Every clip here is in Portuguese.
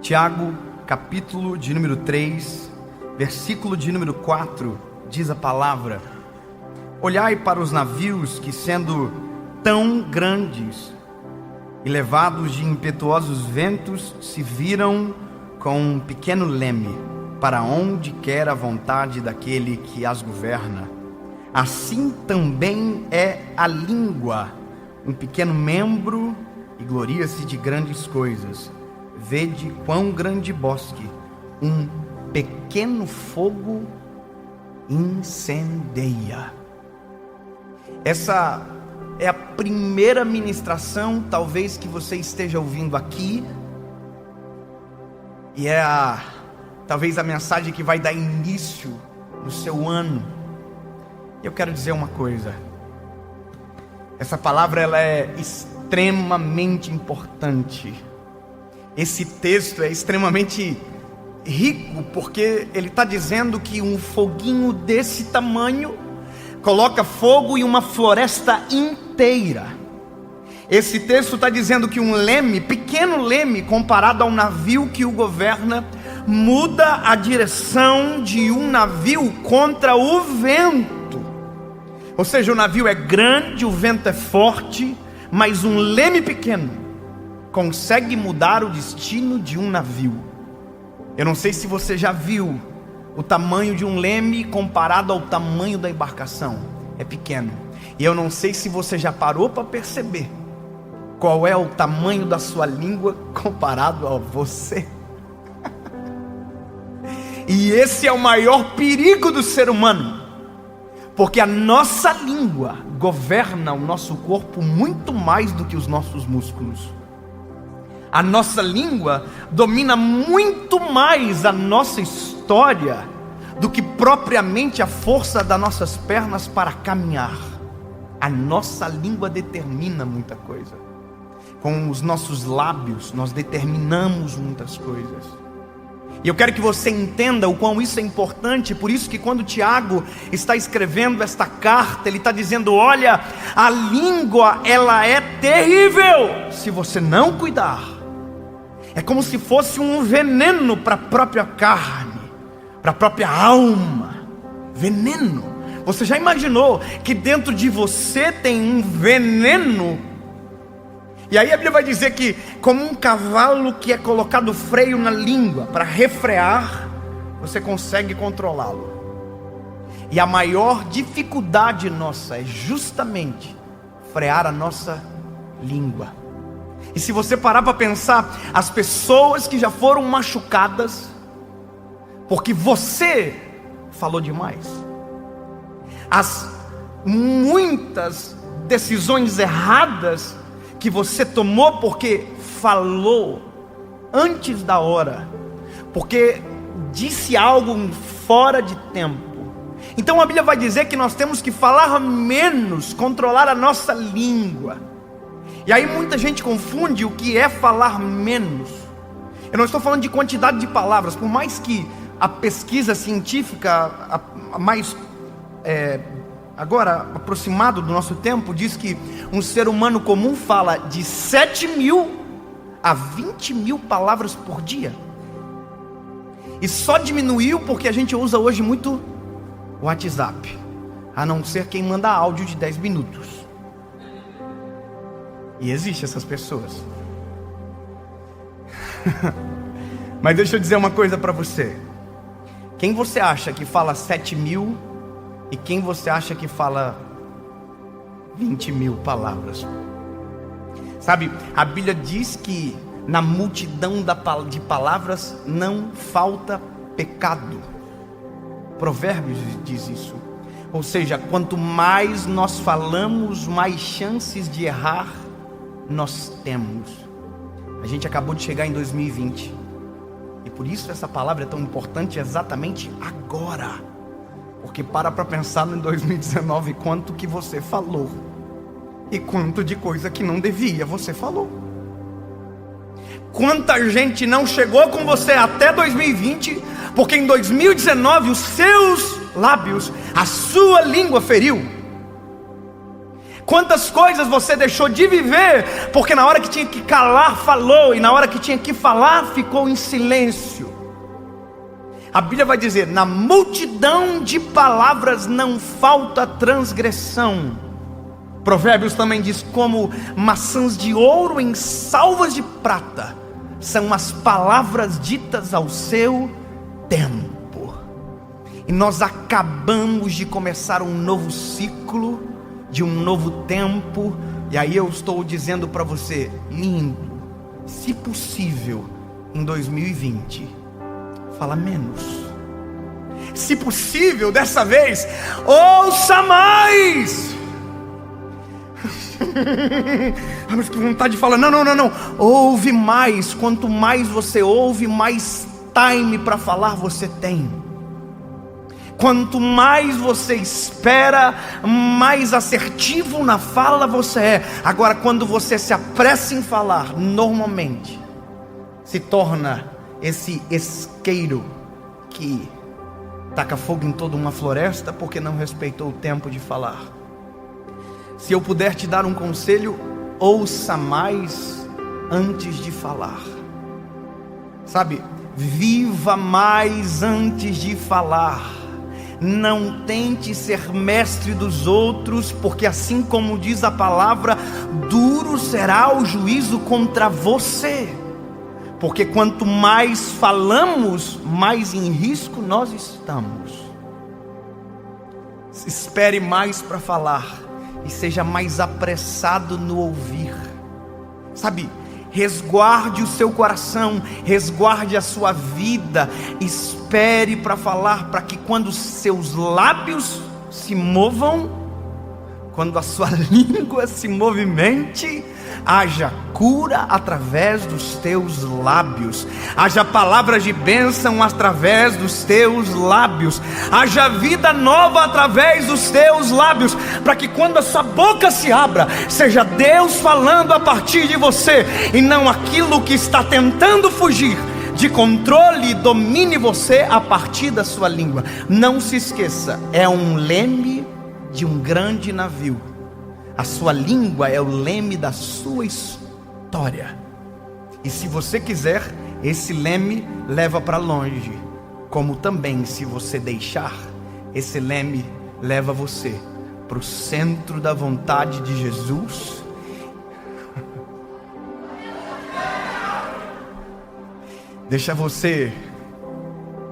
Tiago, capítulo de número 3, versículo de número 4, diz a palavra: olhai para os navios que, sendo tão grandes e levados de impetuosos ventos, se viram com um pequeno leme, para onde quer a vontade daquele que as governa. Assim também é a língua, um pequeno membro, e gloria-se de grandes coisas. Vede quão grande bosque um pequeno fogo incendeia. Essa é a primeira ministração, talvez, que você esteja ouvindo aqui, e talvez a mensagem que vai dar início no seu ano. Eu quero dizer uma coisa: essa palavra ela é extremamente importante. Esse texto é extremamente rico, porque ele está dizendo que um foguinho desse tamanho coloca fogo em uma floresta inteira. Esse texto está dizendo que um leme, pequeno leme, comparado a um navio que o governa, muda a direção de um navio contra o vento. Ou seja, o navio é grande, o vento é forte, mas um leme pequeno consegue mudar o destino de um navio. Eu não sei se você já viu o tamanho de um leme comparado ao tamanho da embarcação. É pequeno. E eu não sei se você já parou para perceber qual é o tamanho da sua língua comparado a você. E esse é o maior perigo do ser humano, porque a nossa língua governa o nosso corpo muito mais do que os nossos músculos. A nossa língua domina muito mais a nossa história do que propriamente a força das nossas pernas para caminhar. A nossa língua determina muita coisa. Com os nossos lábios nós determinamos muitas coisas. E eu quero que você entenda o quão isso é importante. Por isso que quando Tiago está escrevendo esta carta, ele está dizendo: olha, a língua ela é terrível se você não cuidar. É como se fosse um veneno para a própria carne, para a própria alma. Veneno. Você já imaginou que dentro de você tem um veneno? E aí a Bíblia vai dizer que, como um cavalo que é colocado freio na língua para refrear, você consegue controlá-lo. E a maior dificuldade nossa é justamente frear a nossa língua. E se você parar para pensar, as pessoas que já foram machucadas porque você falou demais, as muitas decisões erradas que você tomou porque falou antes da hora, porque disse algo fora de tempo. Então a Bíblia vai dizer que nós temos que falar menos, controlar a nossa língua. E aí muita gente confunde o que é falar menos. Eu não estou falando de quantidade de palavras, por mais que a pesquisa científica mais agora aproximado do nosso tempo diz que um ser humano comum fala de 7.000 a 20.000 palavras por dia. E só diminuiu porque a gente usa hoje muito o WhatsApp, a não ser quem manda áudio de 10 minutos. E existem essas pessoas. Mas deixa eu dizer uma coisa para você. Quem você acha que fala 7.000 e quem você acha que fala 20.000 palavras? Sabe, a Bíblia diz que na multidão de palavras não falta pecado. Provérbios diz isso. Ou seja, quanto mais nós falamos, mais chances de errar nós temos. A gente acabou de chegar em 2020 e por isso essa palavra é tão importante exatamente agora, porque para pensar em 2019 quanto que você falou e quanto de coisa que não devia você falou. Quanta gente não chegou com você até 2020 porque em 2019 os seus lábios, a sua língua feriu. Quantas coisas você deixou de viver, porque na hora que tinha que calar, falou, e na hora que tinha que falar, ficou em silêncio. A Bíblia vai dizer: na multidão de palavras não falta transgressão. Provérbios também diz: como maçãs de ouro em salvas de prata são as palavras ditas ao seu tempo. E nós acabamos de começar um novo ciclo, de um novo tempo. E aí eu estou dizendo para você: lindo, se possível, em 2020, fala menos. Se possível, dessa vez, ouça mais. Mas que vontade de falar: não, ouve mais. Quanto mais você ouve, mais time para falar você tem. Quanto mais você espera, mais assertivo na fala você é. Agora, quando você se apressa em falar, normalmente se torna esse isqueiro que taca fogo em toda uma floresta, porque não respeitou o tempo de falar. Se eu puder te dar um conselho, ouça mais antes de falar. Sabe, viva mais antes de falar. Não tente ser mestre dos outros, porque assim como diz a palavra, duro será o juízo contra você. Porque quanto mais falamos, mais em risco nós estamos. Espere mais para falar e seja mais apressado no ouvir. Sabe, resguarde o seu coração, resguarde a sua vida, espere para falar, para que quando os seus lábios se movam, quando a sua língua se movimente, haja cura através dos teus lábios, haja palavras de bênção através dos teus lábios, haja vida nova através dos teus lábios, para que quando a sua boca se abra, seja Deus falando a partir de você, e não aquilo que está tentando fugir de controle domine você a partir da sua língua. Não se esqueça, é um leme de um grande navio. A sua língua é o leme da sua história. E se você quiser, esse leme leva para longe. Como também, se você deixar, esse leme leva você para o centro da vontade de Jesus. Deixa você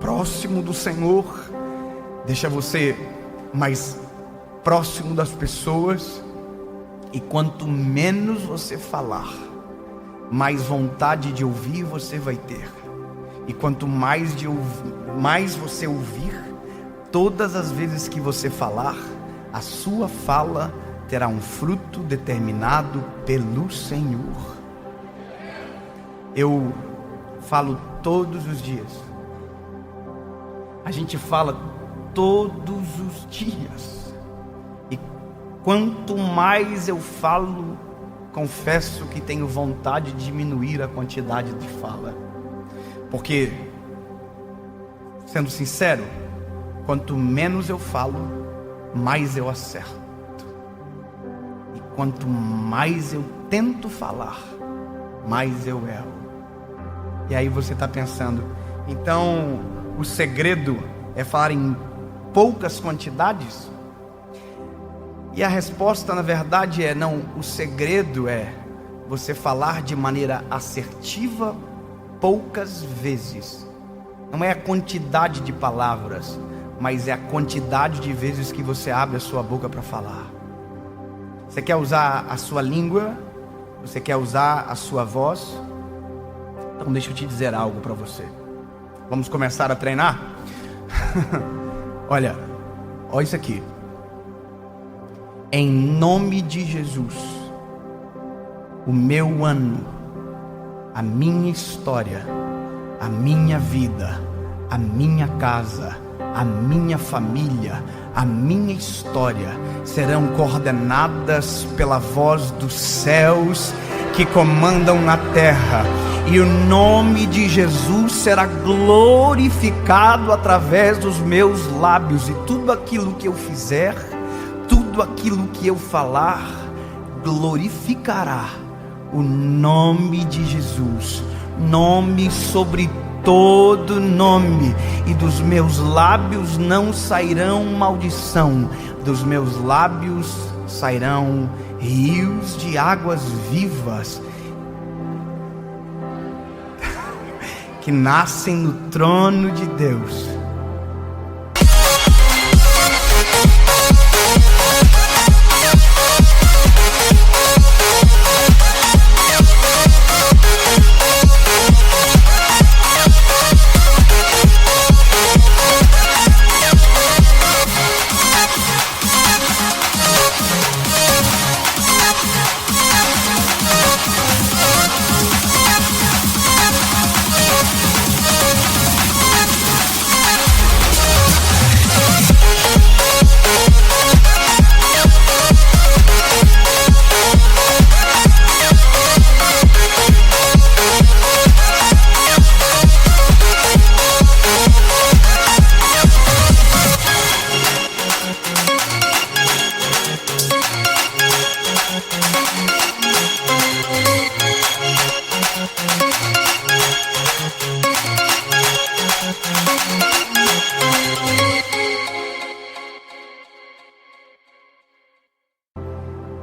próximo do Senhor. Deixa você mais próximo das pessoas. E quanto menos você falar, mais vontade de ouvir você vai ter. E quanto mais você ouvir, todas as vezes que você falar, a sua fala terá um fruto determinado pelo Senhor. Eu falo todos os dias. A gente fala todos os dias. Quanto mais eu falo, confesso que tenho vontade de diminuir a quantidade de fala. Porque, sendo sincero, quanto menos eu falo, mais eu acerto. E quanto mais eu tento falar, mais eu erro. E aí você está pensando, então o segredo é falar em poucas quantidades? E a resposta, na verdade, é não. O segredo é você falar de maneira assertiva poucas vezes. Não é a quantidade de palavras, mas é a quantidade de vezes que você abre a sua boca para falar. Você quer usar a sua língua? Você quer usar a sua voz? Então deixa eu te dizer algo para você. Vamos começar a treinar? Olha isso aqui. Em nome de Jesus, o meu ano, a minha história, a minha vida, a minha casa, a minha família, a minha história serão coordenadas pela voz dos céus que comandam na terra, e o nome de Jesus será glorificado através dos meus lábios, e tudo aquilo que eu fizer, tudo tudo aquilo que eu falar glorificará o nome de Jesus, nome sobre todo nome, e dos meus lábios não sairão maldição, dos meus lábios sairão rios de águas vivas, que nascem no trono de Deus.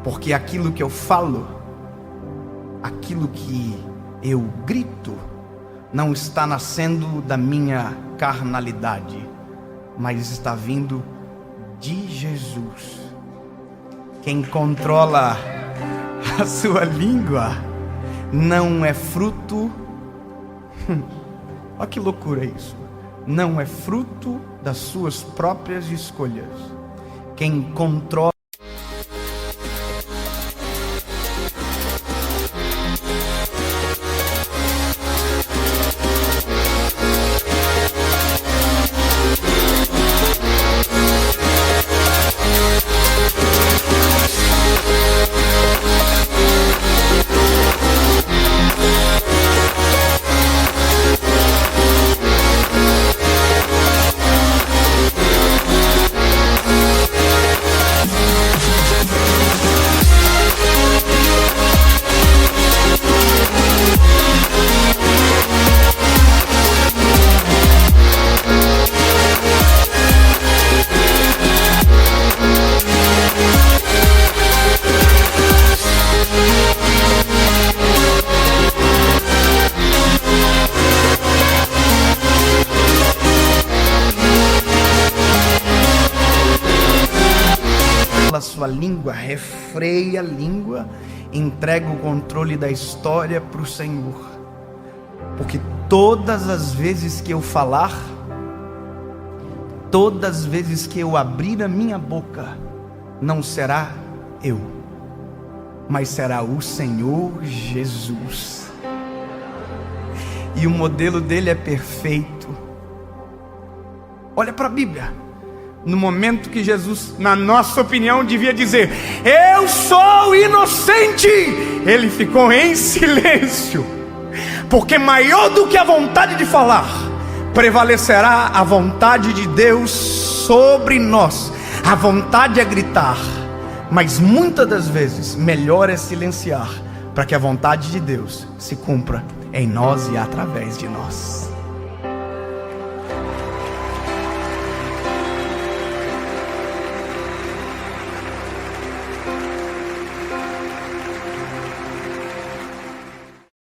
Porque aquilo que eu falo, aquilo que eu grito, não está nascendo da minha carnalidade, mas está vindo de Jesus. Quem controla a sua língua não é fruto, olha que loucura isso, não é fruto das suas próprias escolhas. Quem controla a sua língua, refreia a língua, entrega o controle da história para o Senhor, porque todas as vezes que eu falar, todas as vezes que eu abrir a minha boca, não será eu, mas será o Senhor Jesus, e o modelo dele é perfeito. Olha para a Bíblia. No momento que Jesus, na nossa opinião, devia dizer: eu sou inocente, ele ficou em silêncio, porque maior do que a vontade de falar, prevalecerá a vontade de Deus sobre nós. A vontade é gritar, mas muitas das vezes melhor é silenciar, para que a vontade de Deus se cumpra em nós e através de nós.